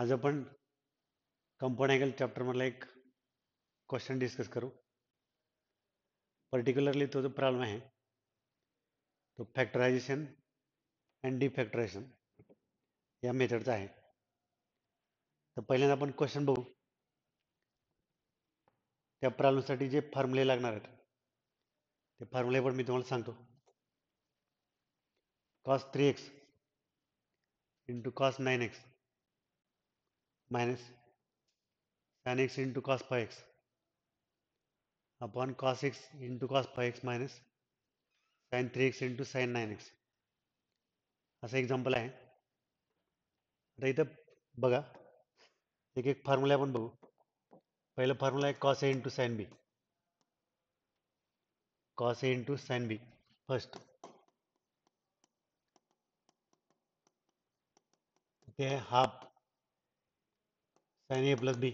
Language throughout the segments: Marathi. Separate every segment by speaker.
Speaker 1: आज आपण कंपाऊंड अँगल चॅप्टरमधला एक क्वेश्चन डिस्कस करू. पर्टिक्युलरली तो जो प्रॉब्लेम आहे तो फॅक्टरायझेशन अँड डिफॅक्टरायझेशन या मेथडचा आहे. तर पहिल्यांदा आपण क्वेश्चन बघू. त्या प्रॉब्लेमसाठी जे फॉर्म्युले लागणार आहेत ते फॉर्म्युले पण मी तुम्हाला सांगतो. cos 3x into cos 9x minus sin x into cos 5x upon cos x into cos 5x minus sin 3x into sin 9x असं एक्झाम्पल आहे. आता इथं बघा, एक एक फॉर्म्युला आपण बघू. पहिला फॉर्म्युला आहे cos a into sin b. cos a into sin b first. ते आहे half sin a plus b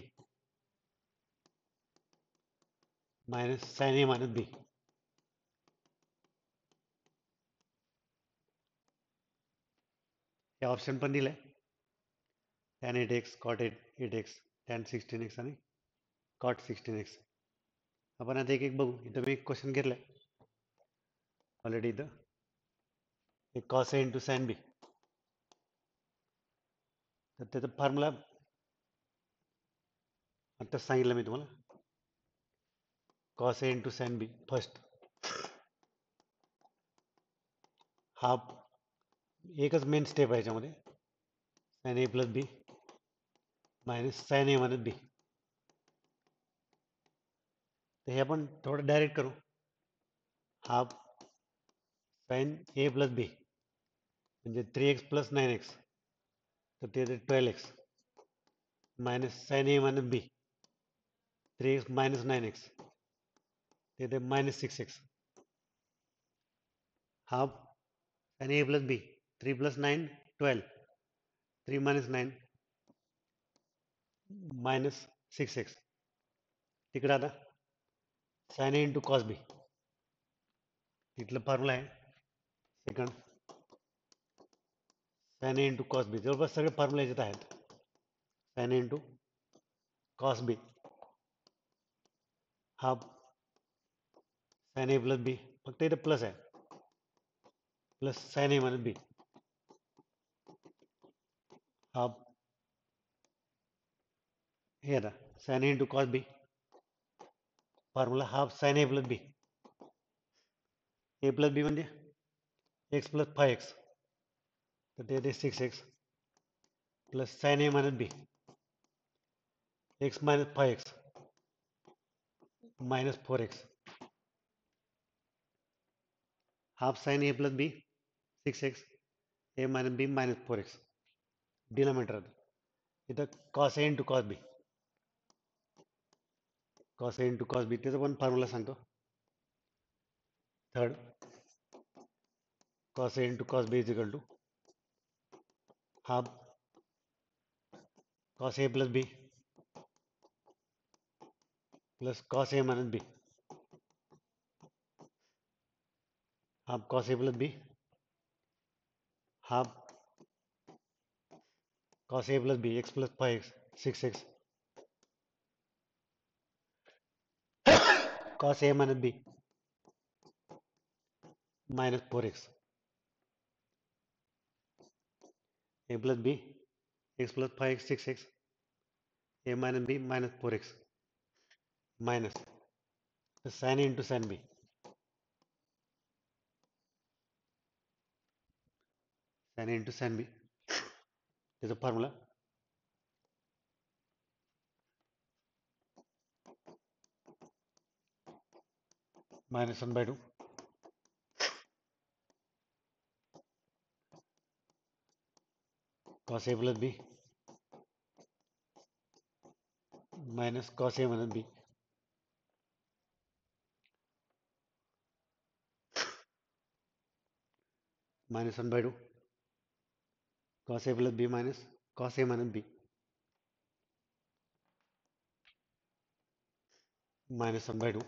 Speaker 1: minus sin a minus b. हे ऑप्शन पण दिलंय, tan 8x, cot 8x, tan 16x आणि cot 16x. आपण आता एक एक बघू. इथं मी एक क्वेश्चन घेतलाय ऑलरेडी. इथं एक cos a into sin b. तर त्याचा फॉर्म्युला आता सांगितलं मी तुम्हाला. cos a into sin b first half, एकच मेन स्टेप आहे याच्यामध्ये, sin a plus b minus sin a minus b. तर हे आपण थोडं डायरेक्ट करू. Half sin a plus b म्हणजे 3x plus 9x, तर ते 12x minus sin a minus b 3x minus 9x, ते minus 6x. Half sin a plus b 3 plus 9 12, 3 minus 9 minus 6x. तिकडे आता sin a into cos b, इथलं फॉर्म्युला आहे second sin a into cos b. जवळपास सगळे फॉर्म्युला याच्यात आहेत. sin a into cos b half sin a plus b, फक्त इथे प्लस आहे, plus sin a minus b half. हे आता sin a into cos b formula half sin a plus b. a plus b म्हणजे x plus 5x, तर ते 6x plus sin a minus b x minus 5x minus 4x. Half sin a plus b 6x a minus b minus 4x. Denominator इथं cos a into cos b, cos a into cos b त्याचा पण फॉर्म्युला सांगतो. Third cos a into cos b is equal to half cos a plus b plus cos a minus b, half cos a plus b half cos a plus b x plus 5x 6x cos a minus b minus 4x. a plus b x plus 5x 6x a minus b minus 4x minus sin a into sin b, sin a into sin b त्याचा formula minus 1 by 2 cos a plus b minus cos a minus b minus 1 by 2 cos a plus b minus cos a minus b minus 1 by 2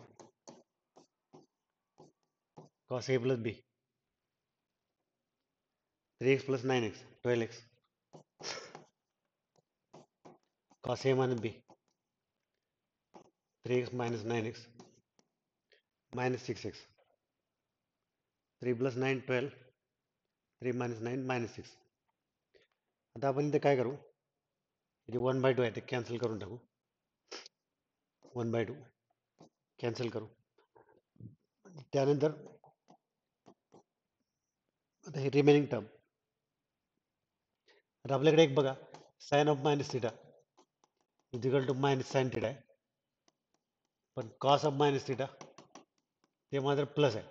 Speaker 1: cos a plus b 3x plus 9x 12x cos A minus B, 3x minus 9x minus 6x, 3 plus 9 12, 3 minus 9 minus 6. आता आपण इथे काय करू, जे 1/2 आहे ते कॅन्सल करून टाकू, 1/2 कॅन्सल करू. त्यानंतर आता हे रिमेनिंग टर्म, आता आपल्याकडे एक बघा sine of minus theta is equal to minus sine theta आहे, पण कॉस ऑफ मायनस थिटा ते मात्र प्लस आहे,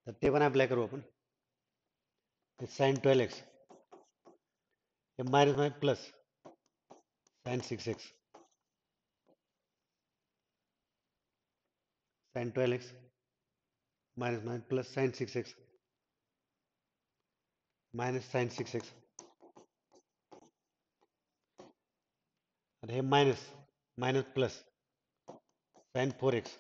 Speaker 1: तर ते पण अप्लाय करू आपण. साइन 12x हे minus minus plus sine 6x, sine 12x minus minus plus sine 6x minus sine 6x, आणि हे minus minus plus sine 4x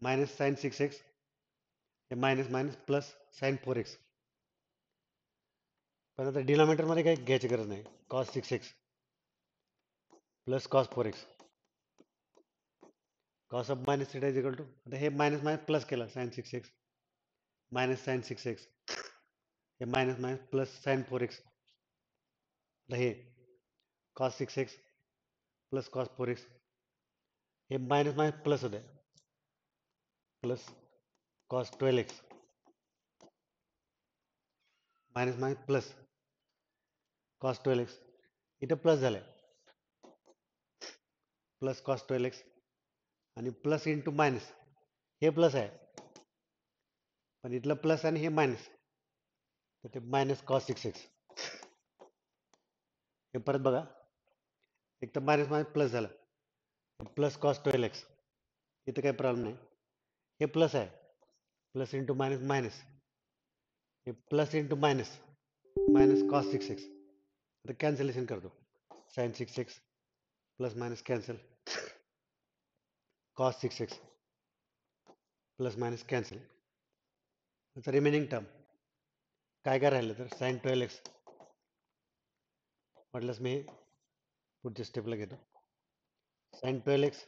Speaker 1: minus sine 6x हे minus minus plus sine 4x. पण आता डिनॉमिनेटरमध्ये काही घ्यायची गरज नाही, cos 6x plus cos 4x, cos of minus theta is equal to, आता हे मायनस मायनस प्लस केलं sine 6x minus sine 6x हे minus minus plus sine 4x, आता हे cos 6x plus cos 4x हे मायनस मायनस प्लस होते, plus cos 12x minus minus plus cos 12x, इथं प्लस झालंय प्लस कॉस 12x आणि प्लस इंटू मायनस, हे प्लस आहे पण इथलं प्लस आणि हे मायनस, तर ते मायनस कॉस 6x. हे परत बघा, एक तर मायनस मायनस प्लस झालं प्लस कॉस 12x, इथं काही प्रॉब्लेम नाही, हे प्लस आहे प्लस इंटू मायनस मायनस, हे plus into minus minus cos 6x, आता कॅन्सलेशन करतो, sine 6x plus minus cancel, cos 6x plus minus cancel. आता रिमेनिंग टर्म काय काय राहिलं तर साइन 12x, म्हटलंच मी पुढच्या स्टेपला घेतो, sine 12x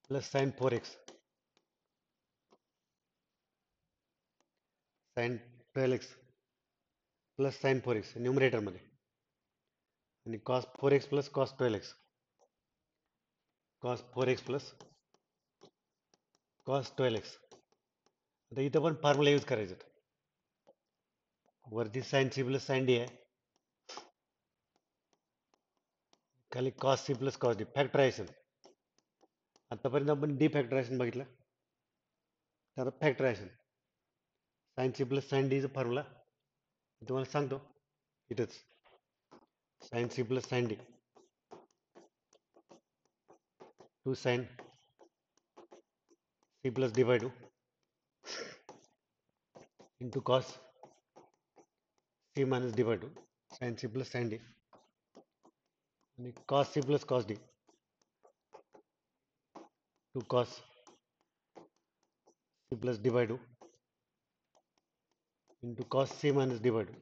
Speaker 1: plus sine 4x, sine 12x plus sine 4x न्यूमरेटरमध्ये, आणि cos 4x plus cos 12x, cos 4x plus cos 12x. आता इथं पण फॉर्म्युला यूज करायचं, वरती sine C plus sine D आहे, खाली cos C plus cos D, factorization. आतापर्यंत आपण डी फॅक्टरायझेशन बघितलं, तर factorization sine C plus sine डीचा फॉर्म्युला तुम्हाला सांगतो इथंच, sine C plus sine D two sine C plus D by two into cos C minus D by two, sine C plus sine D आणि cos C plus cos D two cos C plus D by two into cos C minus D by two,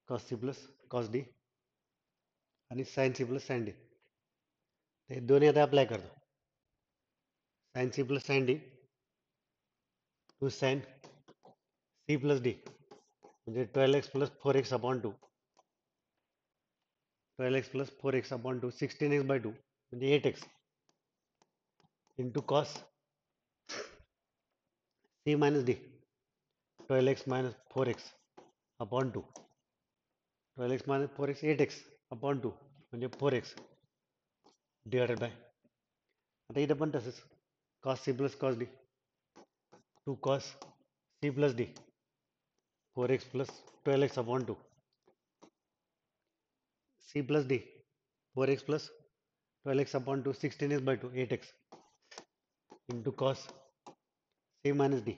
Speaker 1: cos C plus cos D आणि sine C plus sine D, हे दोन्ही आता अप्लाय करतो, sine C plus sine D two sine C plus D म्हणजे 12x plus 4x upon 2, 12x plus 4x upon 2 16x by 2 म्हणजे 8x into cos C minus D 12x minus 4x upon 2, 12x minus 4x 8x upon 2 म्हणजे 4x डिवायडेड बाय, आता इथं पण तसंच cos C plus cos D two cos C plus D 4x plus 12x upon 2 C plus D 4x plus 12x upon 2 16x by 2 8x into cos C minus D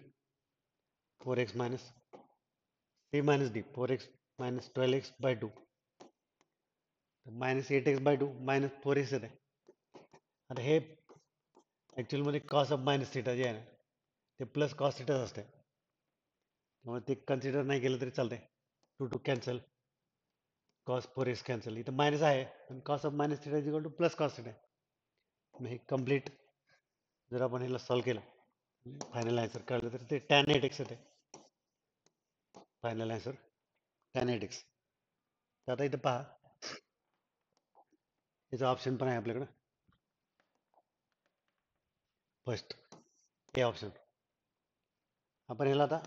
Speaker 1: 4x minus C minus D 4x minus 12x by 2 minus 8x by 2 minus 4x येते. आता हे ॲक्च्युअलमध्ये कॉस ऑफ मायनस थिटा जे आहे ना ते प्लस कॉस थिटाच असते, त्यामुळे ते कन्सिडर नाही केलं तरी चालतंय. 2 कॅन्सल, कॉस 4x कॅन्सल, इथं मायनस आहे पण cos of minus theta is equal two plus cos theta. मग हे कम्प्लीट जर आपण ह्याला सॉल्व्ह केलं, फायनल आन्सर कळलं तर ते tan 8x येते. Final answer tan 8x. तर आता इथं पहा, याचा ऑप्शन पण आहे आपल्याकडं. फर्स्ट हे ऑप्शन आपण ह्याला आता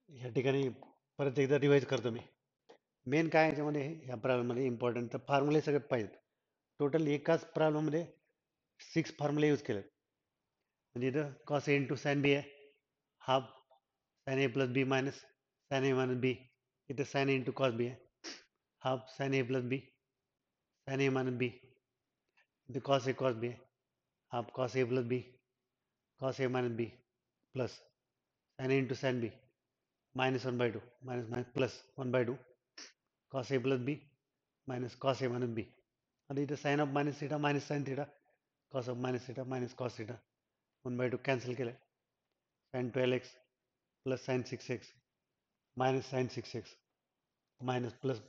Speaker 1: ह्या ठिकाणी परत एकदा रिवाईज करतो मी. मेन काय याच्यामध्ये ह्या प्रॉब्लेममध्ये इम्पॉर्टंट तर फॉर्म्युले सगळ्यात पाहिजेत. टोटल एकाच प्रॉब्लेममध्ये 6 फॉर्म्युले यूज केलेत. म्हणजे इथं cos A into sine B आहे, half sine A plus B minus sine A minus B. इथं sine A into cos B आहे, half sine A plus B sine A minus B. इथं कॉस ए बी आहे, half cos A plus B cos A minus B plus sine A into sine B minus 1/2 minus minus plus 1/2 cos a plus b minus cos a minus b. आता इथे sine of minus theta minus sine theta, cos of minus theta minus cos theta, 1/2 cancel केलं. Sine 12x plus sine 6x minus sine 6x minus plus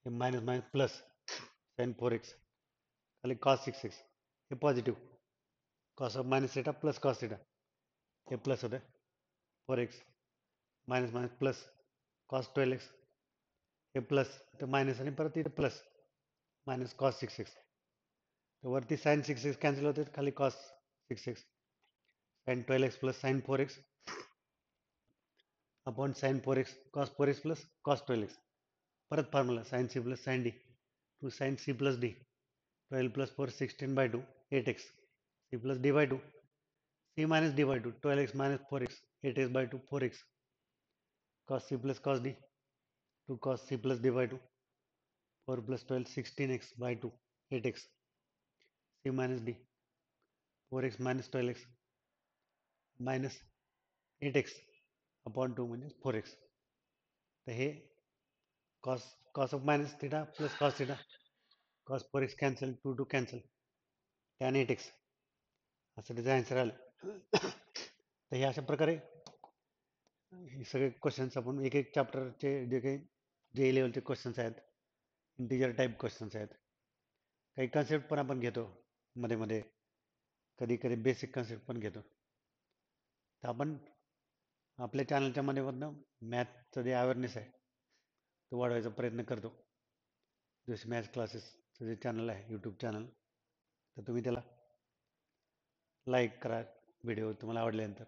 Speaker 1: minus minus plus sine 4x खाली कॉस 6x, हे positive, cos of minus theta plus cos theta, हे प्लस होतं 4x minus minus plus cos 12x, हे प्लस तर मायनस आणि परत इथे प्लस मायनस कॉस 6x. तर वरती साइन 6x कॅन्सल होते, खाली cos 6x, sine 12x plus sine 4x upon sine 4x cos 4x plus cos 12x. परत formula sine C plus sine D two sine C plus D, 12 plus 4 16/2 8x, C plus D by 2 c minus d by 2 12x minus 4x 8x by 2 4x cos c plus cos d 2 cos c plus d by 2 4 plus 12 16x by 2 8x c minus d 4x minus 12x minus 8x upon 2 म्हणजे 4x. तर हे cos cos of minus theta plus cos theta cos 4x cancel 2 cancel tan 8x असं त्याचं आन्सर आलं. तर हे अशा प्रकारे हे सगळे क्वेश्चन्स आपण एक एक चॅप्टरचे जे काही जे लेवलचे क्वेश्चन्स आहेत, इंटिजर टाईप क्वेश्चन्स आहेत, काही कन्सेप्ट पण आपण घेतो मध्ये मध्ये, कधी कधी बेसिक कन्सेप्ट पण घेतो. तर आपण आपल्या चॅनलच्या माध्यमातून मॅथचं जे अवेअरनेस आहे तो वाढवायचा प्रयत्न करतो. जसे मॅथ्स क्लासेसचं जे चॅनल आहे यूट्यूब चॅनल, तर तुम्ही त्याला लाईक करा, व्हिडिओ तुम्हाला आवडल्यानंतर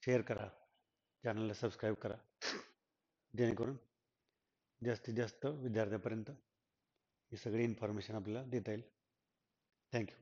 Speaker 1: शेअर करा, चॅनलला सबस्क्राईब करा, जेणेकरून जास्तीत जास्त विद्यार्थ्यापर्यंत ही सगळी इन्फॉर्मेशन आपल्याला देता येईल. थँक्यू.